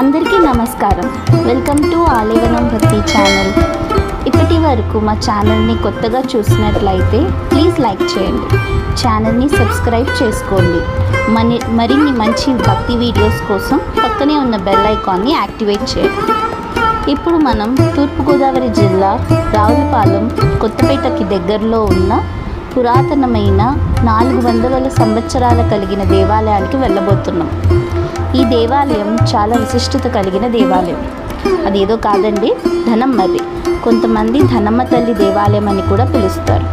అందరికీ నమస్కారం. Welcome to ఆలివనం భక్తి ఛానల్. ఇప్పటి వరకు మా ఛానల్ని కొత్తగా చూసినట్లయితే ప్లీజ్ లైక్ చేయండి, ఛానల్ని సబ్స్క్రైబ్ చేసుకోండి. మరిన్ని మంచి భక్తి వీడియోస్ కోసం పక్కనే ఉన్న బెల్ ఐకాన్ని యాక్టివేట్ చేయండి. ఇప్పుడు మనం తూర్పుగోదావరి జిల్లా రావులపాలెం కొత్తపేటకి దగ్గరలో ఉన్న పురాతనమైన 400 సంవత్సరాల కలిగిన దేవాలయానికి వెళ్ళబోతున్నాం. ఈ దేవాలయం చాలా విశిష్టత కలిగిన దేవాలయం. అదేదో కాదండి, ధనమ్మది. కొంతమంది ధనమ్మ తల్లి దేవాలయం అని కూడా పిలుస్తారు.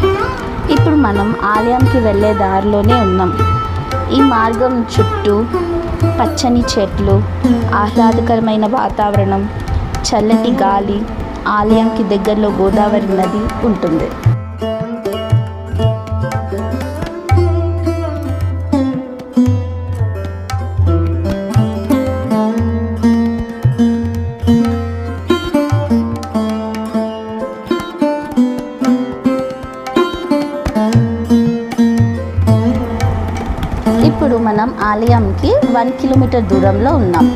ఇప్పుడు మనం ఆలయానికి వెళ్ళే దారిలోనే ఉన్నాం. ఈ మార్గం చుట్టూ పచ్చని చెట్లు, ఆహ్లాదకరమైన వాతావరణం, చల్లటి గాలి, ఆలయంకి దగ్గరలో గోదావరి నది ఉంటుంది. ఇప్పుడు మనం ఆలయంకి 1 కిలోమీటర్ దూరంలో ఉన్నాం.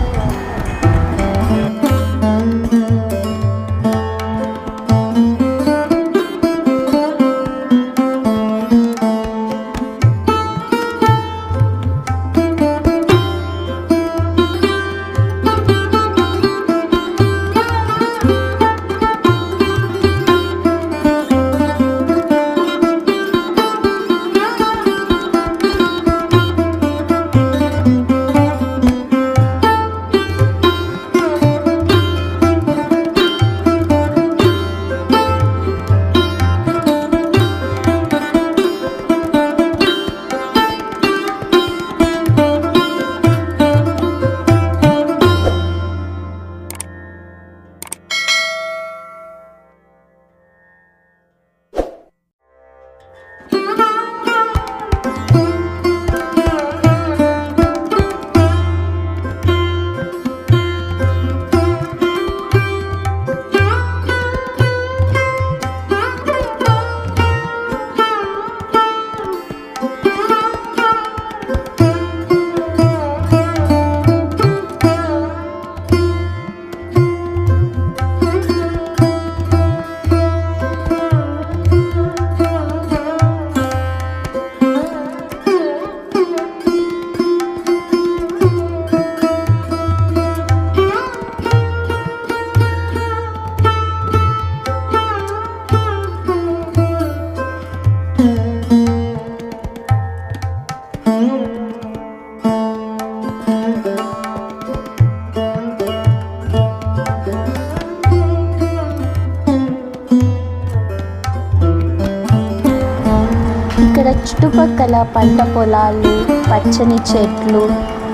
ఇక్కడ చుట్టుపక్కల పంట పొలాలు, పచ్చని చెట్లు,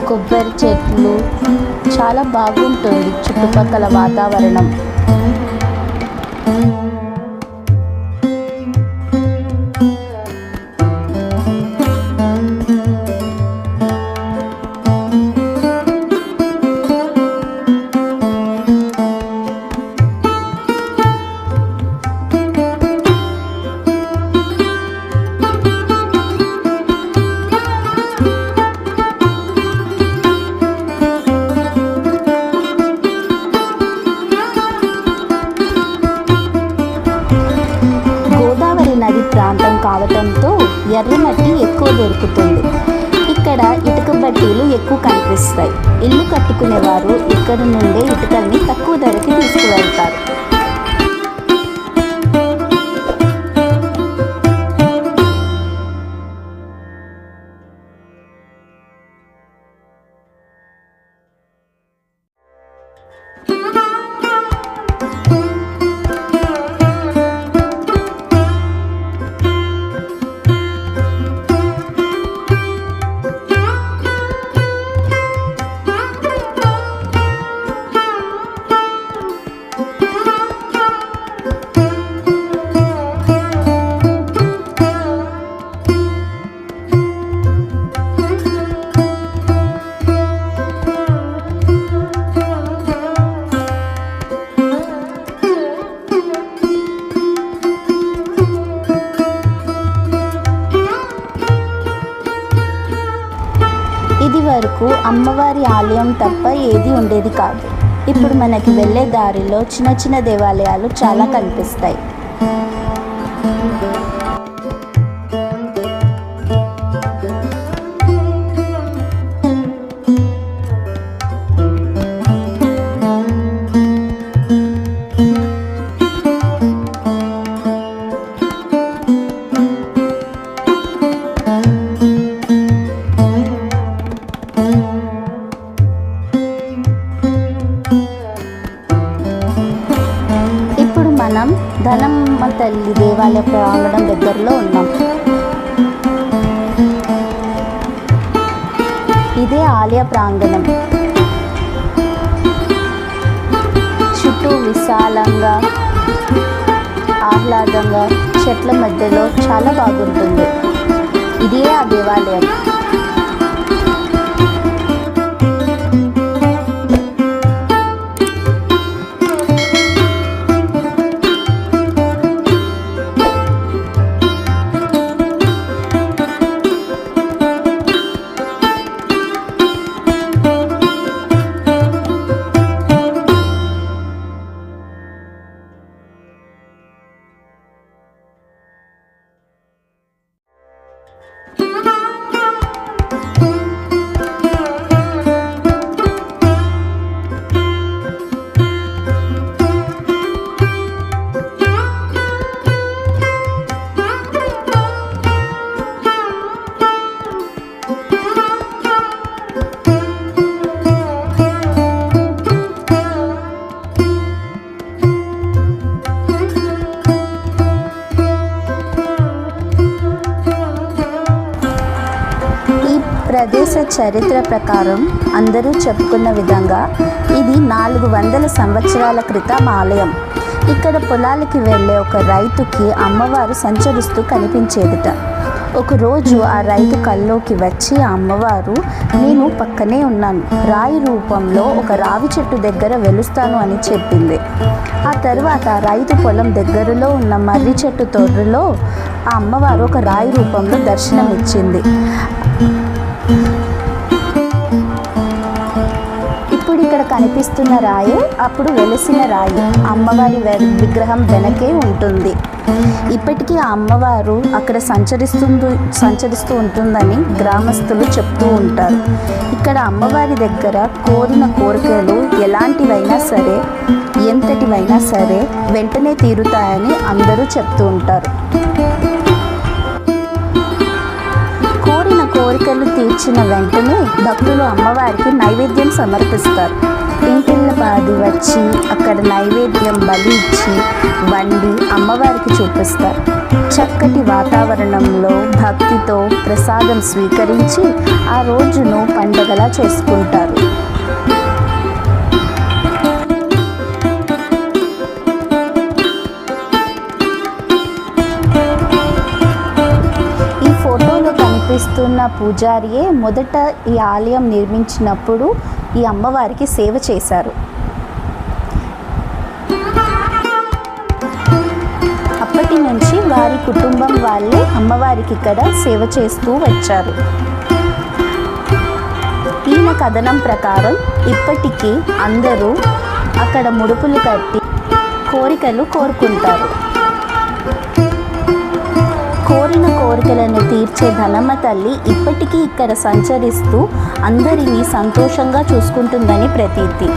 కొబ్బరి చెట్లు, చాలా బాగుంటుంది చుట్టుపక్కల వాతావరణం. నది ప్రాంతం కావటంతో ఎర్రమట్టి ఎక్కువ దొరుకుతుంది. ఇక్కడ ఇటుక బట్టీలు ఎక్కువ కనిపిస్తాయి. ఇల్లు కట్టుకునేవారు ఇక్కడ నుండే ఇటుకల్ని తక్కువ ధరకి తీసుకువెళ్తారు. విగ్రహం తప్ప ఏది ఉండేది కాదు. ఇప్పుడు మనకి వెళ్ళే దారిలో చిన్న చిన్న దేవాలయాలు చాలా కనిపిస్తాయి. మనం ధనమ్మ తల్లి దేవాలయ ప్రాంగణం దగ్గరలో ఉన్నాం. ఇదే ఆలయ ప్రాంగణం. చుట్టూ విశాలంగా ఆహ్లాదంగా చెట్ల మధ్యలో చాలా బాగుంటుంది. ఇదే ఆ దేవాలయం. ప్రదేశ చరిత్ర ప్రకారం అందరూ చెప్పుకున్న విధంగా ఇది 400 సంవత్సరాల క్రితం ఆలయం. ఇక్కడ పొలాలకి వెళ్ళే ఒక రైతుకి అమ్మవారు సంచరిస్తూ కనిపించేదిట. ఒకరోజు ఆ రైతు కల్లోకి వచ్చి ఆ అమ్మవారు, నేను పక్కనే ఉన్నాను, రాయి రూపంలో ఒక రావి చెట్టు దగ్గర వెలుస్తాను అని చెప్పింది. ఆ తర్వాత రైతు పొలం దగ్గరలో ఉన్న మర్రి చెట్టు తొర్రలో ఆ అమ్మవారు ఒక రాయి రూపంలో దర్శనమిచ్చింది. ఇప్పుడు ఇక్కడ కనిపిస్తున్న రాయి అప్పుడు వెలిసిన రాయి. అమ్మవారి విగ్రహం వెనకే ఉంటుంది. ఇప్పటికీ ఆ అమ్మవారు అక్కడ సంచరిస్తూ ఉంటుందని గ్రామస్తులు చెప్తూ ఉంటారు. ఇక్కడ అమ్మవారి దగ్గర కోరిన కోరికలు ఎలాంటివైనా సరే, ఎంతటివైనా సరే వెంటనే తీరుతాయని అందరూ చెప్తూ ఉంటారు. కోరికలు తీర్చిన వెంటనే భక్తులు అమ్మవారికి నైవేద్యం సమర్పిస్తారు. ఇంటిల్లపాది వచ్చి అక్కడ నైవేద్యం బలి ఇచ్చి వండి అమ్మవారికి చూపిస్తారు. చక్కటి వాతావరణంలో భక్తితో ప్రసాదం స్వీకరించి ఆ రోజును పండగలా చేసుకుంటారు. కనిపిస్తున్న పూజారియే మొదట ఈ ఆలయం నిర్మించినప్పుడు ఈ అమ్మవారికి సేవ చేశారు. అప్పటి నుంచి వారి కుటుంబం వాళ్ళే అమ్మవారికి ఇక్కడ సేవ చేస్తూ వచ్చారు. ఈయన కథనం ప్రకారం ఇప్పటికీ అందరూ అక్కడ ముడుపులు కట్టి కోరికలు కోరుకుంటారు. కోరిన కోరికలను తీర్చే ధనమ్మ తల్లి ఇప్పటికీ ఇక్కడ సంచరిస్తూ అందరినీ సంతోషంగా చూసుకుంటుందని ప్రతీతి.